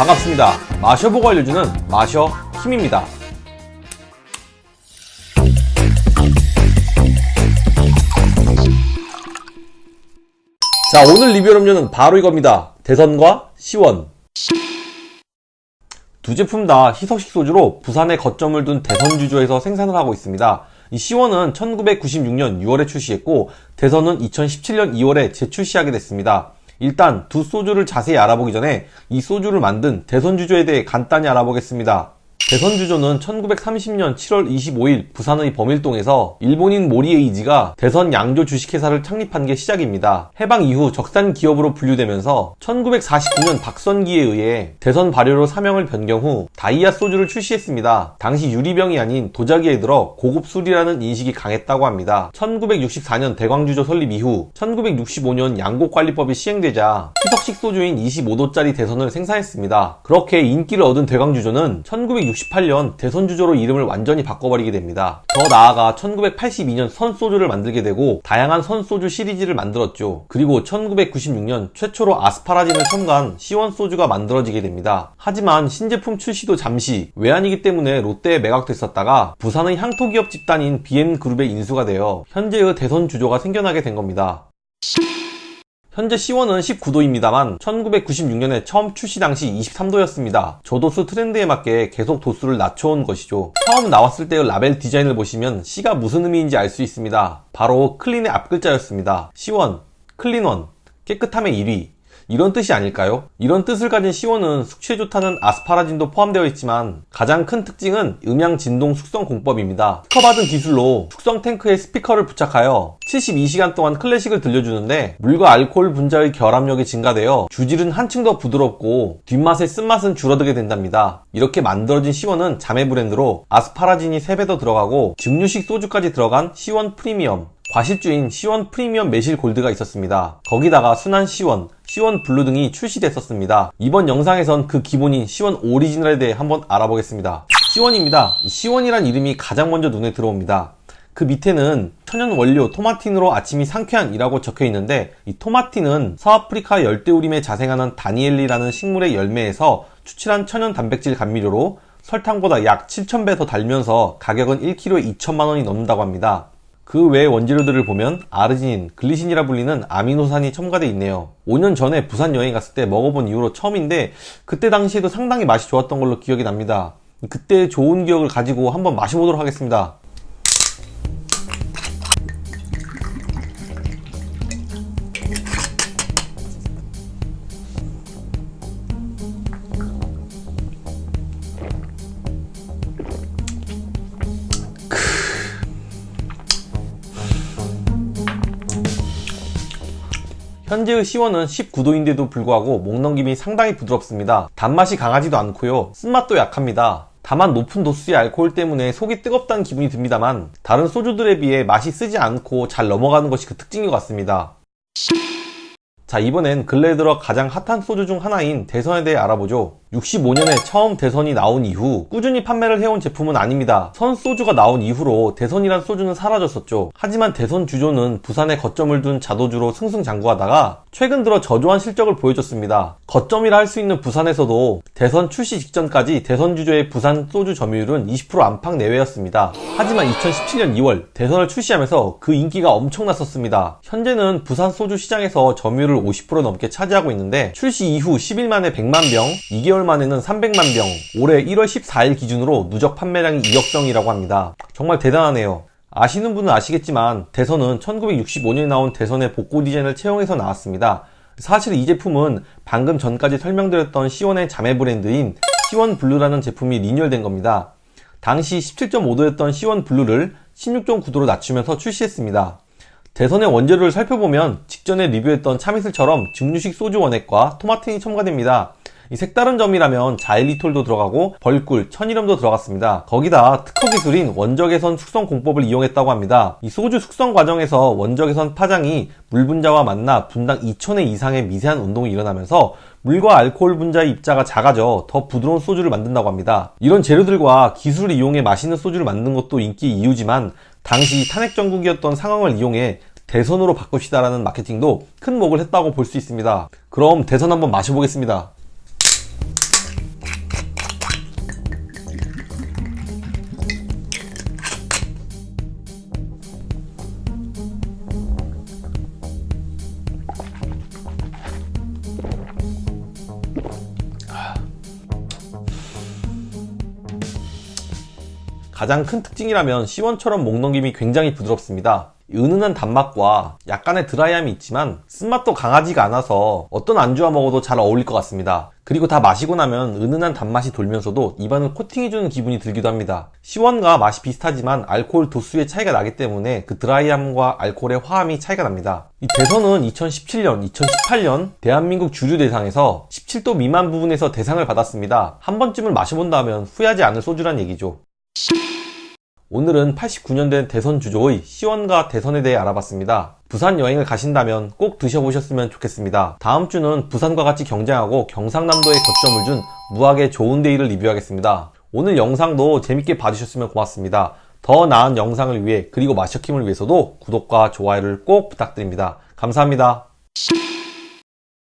반갑습니다. 마셔보고 알려주는 마셔 힘입니다. 자, 오늘 리뷰 음료는 바로 이겁니다. 대선과 시원. 두 제품 다 희석식 소주로 부산에 거점을 둔 대선주조에서 생산을 하고 있습니다. 이 시원은 1996년 6월에 출시했고 대선은 2017년 2월에 재출시하게 됐습니다. 일단 두 소주를 자세히 알아보기 전에 이 소주를 만든 대선주조에 대해 간단히 알아보겠습니다. 대선주조는 1930년 7월 25일 부산의 범일동에서 일본인 모리에이지가 대선 양조 주식회사를 창립한 게 시작입니다. 해방 이후 적산 기업으로 분류되면서 1949년 박선기에 의해 대선 발효로 사명을 변경 후 다이아 소주를 출시했습니다. 당시 유리병이 아닌 도자기에 들어 고급 술이라는 인식이 강했다고 합니다. 1964년 대광주조 설립 이후 1965년 양곡관리법이 시행되자 희석식 소주인 25도짜리 대선을 생산했습니다. 그렇게 인기를 얻은 대광주조는 1968년 대선주조로 이름을 완전히 바꿔버리게 됩니다. 더 나아가 1982년 선소주를 만들게 되고 다양한 선소주 시리즈를 만들었죠. 그리고 1996년 최초로 아스파라진을 첨가한 시원소주가 만들어지게 됩니다. 하지만 신제품 출시도 잠시 외환이기 때문에 롯데에 매각됐었다가 부산의 향토기업 집단인 BM그룹에 인수가 되어 현재의 대선주조가 생겨나게 된 겁니다. 현재 시원은 19도입니다만 1996년에 처음 출시 당시 23도였습니다. 저도수 트렌드에 맞게 계속 도수를 낮춰온 것이죠. 처음 나왔을 때의 라벨 디자인을 보시면 C가 무슨 의미인지 알 수 있습니다. 바로 클린의 앞글자였습니다. 시원, 클린원, 깨끗함의 1위. 이런 뜻이 아닐까요? 이런 뜻을 가진 시원은 숙취에 좋다는 아스파라진도 포함되어 있지만 가장 큰 특징은 음향 진동 숙성 공법입니다. 특허받은 기술로 숙성 탱크에 스피커를 부착하여 72시간 동안 클래식을 들려주는데 물과 알코올 분자의 결합력이 증가되어 주질은 한층 더 부드럽고 뒷맛의 쓴맛은 줄어들게 된답니다. 이렇게 만들어진 시원은 자매 브랜드로 아스파라진이 3배 더 들어가고 증류식 소주까지 들어간 시원 프리미엄, 과실주인 시원 프리미엄 매실 골드가 있었습니다. 거기다가 순한 시원, 시원 블루 등이 출시됐었습니다. 이번 영상에선 그 기본인 시원 오리지널에 대해 한번 알아보겠습니다. 시원입니다. 시원이란 이름이 가장 먼저 눈에 들어옵니다. 그 밑에는 천연 원료 토마틴으로 아침이 상쾌한이라고 적혀 있는데 이 토마틴은 서아프리카 열대우림에 자생하는 다니엘리라는 식물의 열매에서 추출한 천연 단백질 감미료로 설탕보다 약 7,000배 더 달면서 가격은 1kg에 2천만원이 넘는다고 합니다. 그 외의 원재료들을 보면 아르지닌, 글리신이라 불리는 아미노산이 첨가되어 있네요. 5년 전에 부산 여행 갔을 때 먹어본 이후로 처음인데 그때 당시에도 상당히 맛이 좋았던 걸로 기억이 납니다. 그때 좋은 기억을 가지고 한번 마셔보도록 하겠습니다. 현재의 시원은 19도인데도 불구하고 목넘김이 상당히 부드럽습니다. 단맛이 강하지도 않고요. 쓴맛도 약합니다. 다만 높은 도수의 알코올 때문에 속이 뜨겁다는 기분이 듭니다만 다른 소주들에 비해 맛이 쓰지 않고 잘 넘어가는 것이 그 특징인 것 같습니다. 자, 이번엔 근래 들어 가장 핫한 소주 중 하나인 대선에 대해 알아보죠. 65년에 처음 대선이 나온 이후 꾸준히 판매를 해온 제품은 아닙니다. 선소주가 나온 이후로 대선이란 소주는 사라졌었죠. 하지만 대선 주조는 부산에 거점을 둔 자도주로 승승장구하다가 최근 들어 저조한 실적을 보여줬습니다. 거점이라 할 수 있는 부산에서도 대선 출시 직전까지 대선 주조의 부산 소주 점유율은 20% 안팎 내외였습니다. 하지만 2017년 2월 대선을 출시하면서 그 인기가 엄청났었습니다. 현재는 부산 소주 시장에서 점유율을 50% 넘게 차지하고 있는데 출시 이후 10일 만에 100만 병, 2개월 만에는 300만 병, 올해 1월 14일 기준으로 누적 판매량이 2억 병이라고 합니다. 정말 대단하네요. 아시는 분은 아시겠지만 대선은 1965년에 나온 대선의 복고 디자인을 채용해서 나왔습니다. 사실 이 제품은 방금 전까지 설명드렸던 시원의 자매 브랜드인 시원 블루라는 제품이 리뉴얼된 겁니다. 당시 17.5도였던 시원 블루를 16.9도로 낮추면서 출시했습니다. 대선의 원재료를 살펴보면 직전에 리뷰했던 참이슬처럼 증류식 소주 원액과 토마틴이 첨가됩니다. 이 색다른 점이라면 자일리톨도 들어가고 벌꿀, 천일염도 들어갔습니다. 거기다 특허 기술인 원적외선 숙성 공법을 이용했다고 합니다. 이 소주 숙성 과정에서 원적외선 파장이 물 분자와 만나 분당 2000회 이상의 미세한 운동이 일어나면서 물과 알코올 분자의 입자가 작아져 더 부드러운 소주를 만든다고 합니다. 이런 재료들과 기술을 이용해 맛있는 소주를 만든 것도 인기의 이유지만 당시 탄핵 정국이었던 상황을 이용해 대선으로 바꿉시다라는 마케팅도 큰 목을 했다고 볼 수 있습니다. 그럼 대선 한번 마셔보겠습니다. 가장 큰 특징이라면 시원처럼 목 넘김이 굉장히 부드럽습니다. 은은한 단맛과 약간의 드라이함이 있지만 쓴맛도 강하지가 않아서 어떤 안주와 먹어도 잘 어울릴 것 같습니다. 그리고 다 마시고 나면 은은한 단맛이 돌면서도 입안을 코팅해주는 기분이 들기도 합니다. 시원과 맛이 비슷하지만 알코올 도수의 차이가 나기 때문에 그 드라이함과 알코올의 화함이 차이가 납니다. 이 대선은 2017년, 2018년 대한민국 주류대상에서 17도 미만 부분에서 대상을 받았습니다. 한 번쯤은 마셔본다면 후회하지 않을 소주란 얘기죠. 오늘은 89년 된 대선 주조의 시원과 대선에 대해 알아봤습니다. 부산 여행을 가신다면 꼭 드셔보셨으면 좋겠습니다. 다음 주는 부산과 같이 경쟁하고 경상남도에 거점을 준 무학의 좋은 데이를 리뷰하겠습니다. 오늘 영상도 재밌게 봐주셨으면 고맙습니다. 더 나은 영상을 위해 그리고 마셔킴을 위해서도 구독과 좋아요를 꼭 부탁드립니다. 감사합니다.